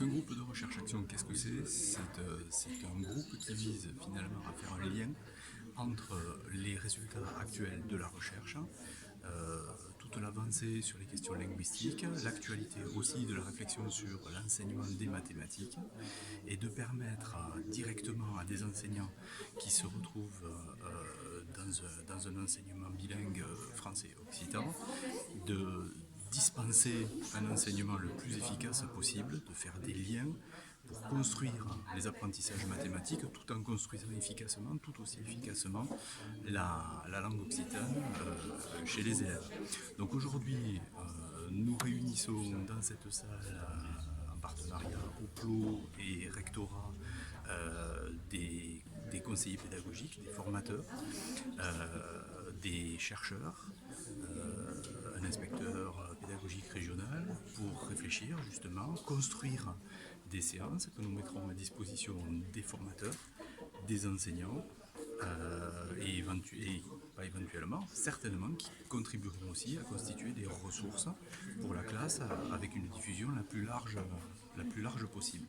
un groupe de recherche-action, qu'est-ce que c'est? C'est un groupe qui vise finalement à faire un lien entre les résultats actuels de la recherche, toute l'avancée sur les questions linguistiques, l'actualité aussi de la réflexion sur l'enseignement des mathématiques, et de permettre directement à des enseignants qui se retrouvent dans un enseignement bilingue français-occitan de dispenser un enseignement le plus efficace possible, de faire des liens pour construire les apprentissages mathématiques tout en construisant efficacement, tout aussi efficacement, la langue occitane chez les élèves. Donc aujourd'hui, nous réunissons dans cette salle en partenariat OPLO et Rectorat des conseillers pédagogiques, des formateurs, des chercheurs, un inspecteur pédagogique régional pour réfléchir justement, construire des séances que nous mettrons à disposition des formateurs, des enseignants et pas éventuellement, certainement, qui contribueront aussi à constituer des ressources pour la classe avec une diffusion la plus large possible.